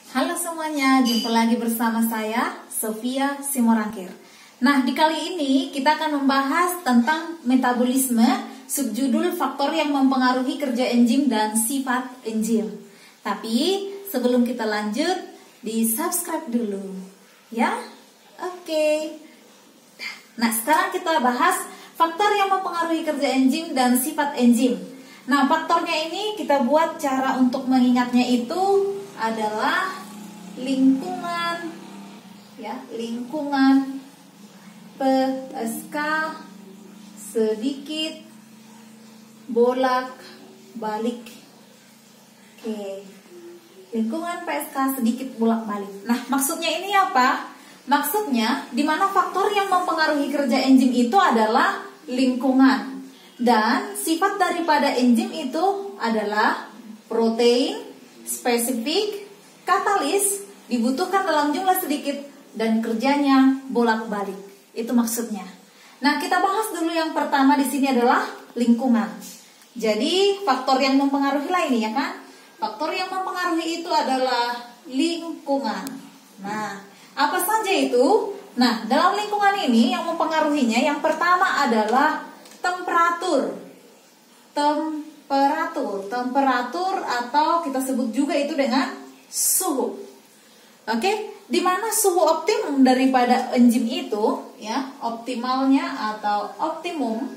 Halo semuanya, jumpa lagi bersama saya, Sofia Simorangkir. Nah, di kali ini kita akan membahas tentang metabolisme, subjudul faktor yang mempengaruhi kerja enzim dan sifat enzim. Tapi, sebelum kita lanjut, di-subscribe dulu. Ya? Oke. Nah, sekarang kita bahas faktor yang mempengaruhi kerja enzim dan sifat enzim. Nah, faktornya ini kita buat cara untuk mengingatnya itu adalah lingkungan, ya, lingkungan PSK sedikit bolak-balik. Oke, lingkungan PSK sedikit bolak-balik. Nah, maksudnya ini apa? Maksudnya, di mana faktor yang mempengaruhi kerja enzim itu adalah lingkungan, dan sifat daripada enzim itu adalah protein, spesifik, katalis, dibutuhkan dalam jumlah sedikit, dan kerjanya bolak-balik. Itu maksudnya. Nah, kita bahas dulu yang pertama di sini adalah lingkungan. Jadi, faktor yang mempengaruhi lah ini, ya kan? Faktor yang mempengaruhi itu adalah lingkungan. Nah, apa saja itu? Nah, dalam lingkungan ini yang mempengaruhinya yang pertama adalah temperatur. Temperatur atau kita sebut juga itu dengan suhu. Oke, di mana suhu optimum daripada enzim itu, ya, optimalnya atau optimum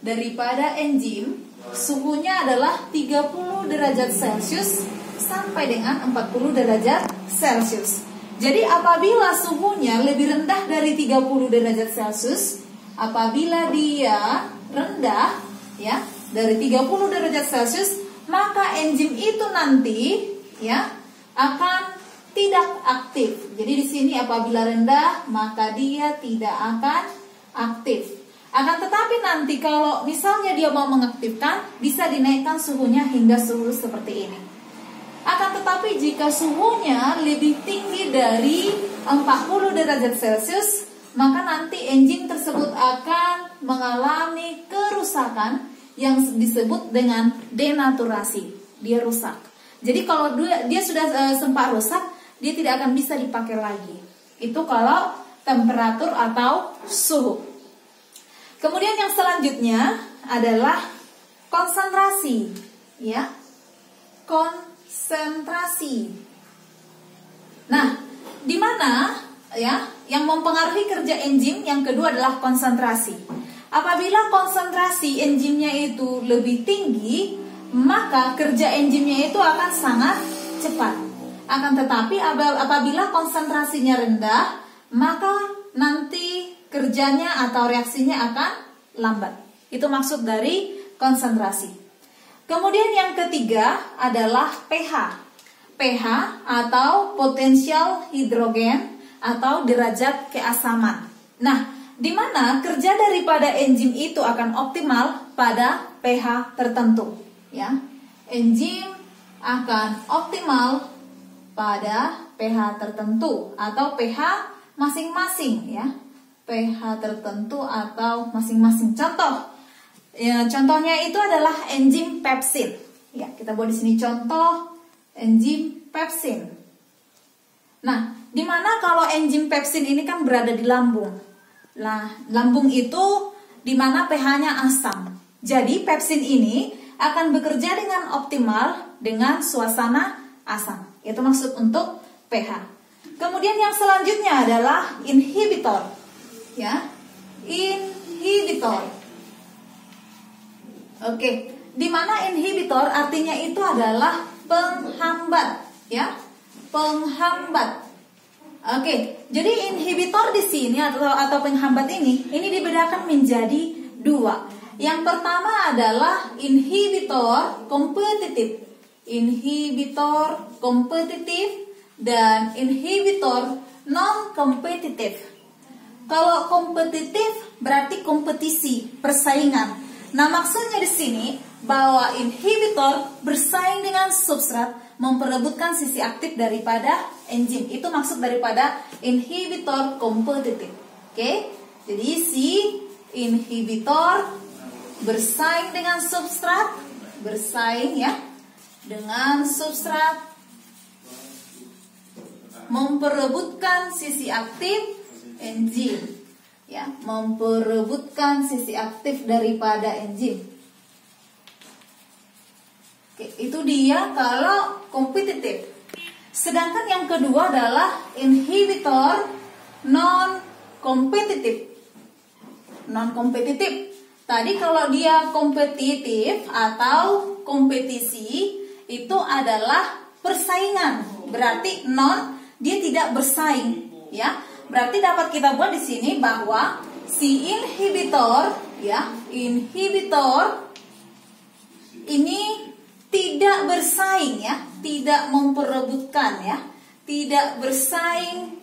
daripada enzim, suhunya adalah 30 derajat Celcius sampai dengan 40 derajat Celcius. Jadi apabila suhunya lebih rendah dari 30 derajat Celcius, apabila dia rendah, ya, dari 30 derajat Celcius, maka enzim itu nanti, ya, akan tidak aktif. Jadi di sini apabila rendah, maka dia tidak akan aktif. Akan tetapi nanti kalau misalnya dia mau mengaktifkan, bisa dinaikkan suhunya hingga suhu seperti ini. Akan tetapi jika suhunya lebih tinggi dari 40 derajat Celcius, maka nanti enzim tersebut akan mengalami kerusakan yang disebut dengan denaturasi. Dia rusak. Jadi kalau dia sudah sempat rusak, dia tidak akan bisa dipakai lagi. Itu kalau temperatur atau suhu. Kemudian yang selanjutnya adalah konsentrasi, ya. Konsentrasi. Nah, di mana, ya, yang mempengaruhi kerja enzim yang kedua adalah konsentrasi. Apabila konsentrasi enzimnya itu lebih tinggi, maka kerja enzimnya itu akan sangat cepat. Akan tetapi apabila konsentrasinya rendah, maka nanti kerjanya atau reaksinya akan lambat. Itu maksud dari konsentrasi. Kemudian yang ketiga adalah pH. pH atau potensial hidrogen atau derajat keasaman. Nah, di mana kerja daripada enzim itu akan optimal pada pH tertentu, ya. Enzim akan optimal pada pH tertentu atau pH masing-masing, ya. pH tertentu atau masing-masing. Contoh, ya, contohnya itu adalah enzim pepsin. Ya, kita buat di sini contoh enzim pepsin. Nah, di mana kalau enzim pepsin ini kan berada di lambung. Nah, lambung itu di mana pH-nya asam. Jadi pepsin ini akan bekerja dengan optimal dengan suasana asam. Itu maksud untuk pH. Kemudian yang selanjutnya adalah inhibitor. Ya, inhibitor. Oke, di mana inhibitor artinya itu adalah penghambat, ya, penghambat. Oke, jadi inhibitor di sini atau penghambat ini dibedakan menjadi dua. Yang pertama adalah inhibitor kompetitif. Inhibitor kompetitif dan inhibitor non-kompetitif. Kalau kompetitif berarti kompetisi, persaingan. Nah, maksudnya di sini bahwa inhibitor bersaing dengan substrat, memperebutkan sisi aktif daripada enzim. Itu maksud daripada inhibitor kompetitif. Oke? Jadi si inhibitor bersaing dengan substrat, bersaing, ya, dengan substrat memperebutkan sisi aktif enzim. Ya, memperebutkan sisi aktif daripada enzim. Oke, itu dia kalau kompetitif. Sedangkan yang kedua adalah inhibitor non-kompetitif. Non-kompetitif. Tadi kalau dia kompetitif atau kompetisi itu adalah persaingan. Berarti dia tidak bersaing, ya. Berarti dapat kita buat di sini bahwa si inhibitor, ya, inhibitor ini tidak bersaing, ya, tidak memperebutkan, ya, tidak bersaing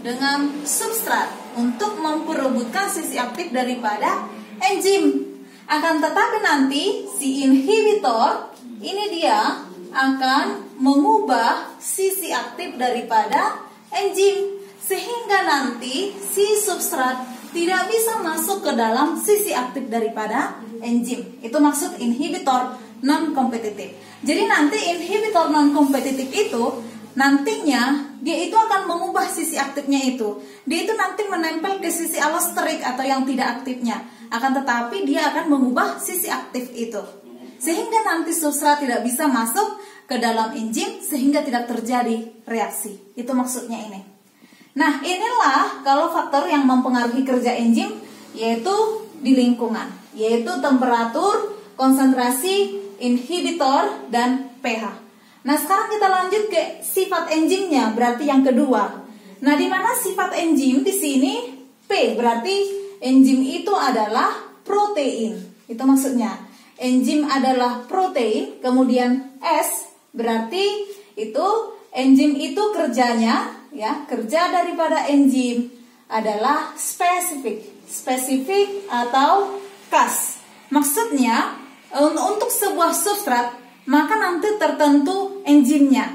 dengan substrat untuk memperebutkan sisi aktif daripada enzim. Akan tetapi nanti si inhibitor ini dia akan mengubah sisi aktif daripada enzim sehingga nanti si substrat tidak bisa masuk ke dalam sisi aktif daripada enzim. Itu maksud inhibitor non-kompetitif. Jadi nanti inhibitor non-kompetitif itu nantinya dia itu akan mengubah sisi aktifnya itu. Dia itu nanti menempel ke sisi alosterik atau yang tidak aktifnya. Akan tetapi dia akan mengubah sisi aktif itu. Sehingga nanti substrat tidak bisa masuk ke dalam enzim sehingga tidak terjadi reaksi. Itu maksudnya ini. Nah, inilah kalau faktor yang mempengaruhi kerja enzim yaitu di lingkungan, yaitu temperatur, konsentrasi, inhibitor, dan pH. Nah, sekarang kita lanjut ke sifat enzimnya, berarti yang kedua. Nah, di mana sifat enzim di sini P, berarti enzim itu adalah protein. Itu maksudnya. Enzim adalah protein, kemudian S berarti itu enzim itu kerjanya, ya, kerja daripada enzim adalah spesifik atau khas. Maksudnya untuk sebuah substrat maka nanti tertentu enzimnya.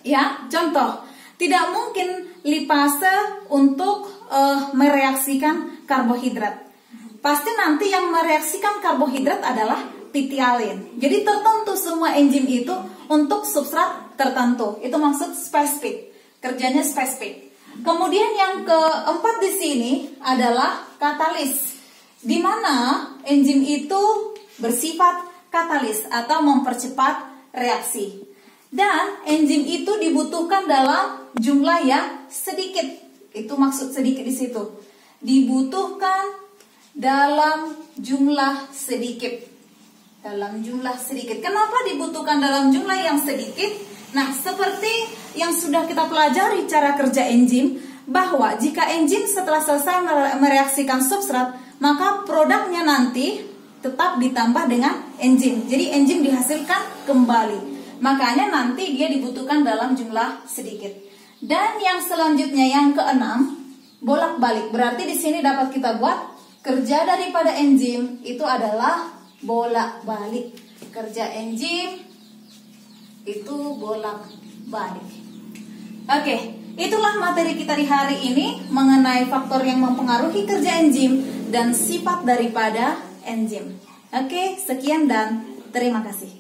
Ya, contoh, tidak mungkin lipase untuk mereaksikan karbohidrat. Pasti nanti yang mereaksikan karbohidrat adalah pitialin. Jadi tertentu semua enzim itu untuk substrat tertentu. Itu maksud spesifik. Kerjanya spesifik. Kemudian yang keempat di sini adalah katalis. Di mana enzim itu bersifat katalis atau mempercepat reaksi. Dan enzim itu dibutuhkan dalam jumlah yang sedikit. Itu maksud sedikit di situ. Dibutuhkan dalam jumlah sedikit. Dalam jumlah sedikit. Kenapa dibutuhkan dalam jumlah yang sedikit? Nah, seperti yang sudah kita pelajari cara kerja enzim, bahwa jika enzim setelah selesai mereaksikan substrat, maka produknya nanti tetap ditambah dengan enzim. Jadi enzim dihasilkan kembali. Makanya nanti dia dibutuhkan dalam jumlah sedikit. Dan yang selanjutnya yang keenam, bolak-balik. Berarti di sini dapat kita buat kerja daripada enzim itu adalah bolak-balik. Kerja enzim itu bolak-balik. Oke, itulah materi kita di hari ini mengenai faktor yang mempengaruhi kerja enzim dan sifat daripada enzim. Oke, sekian dan terima kasih.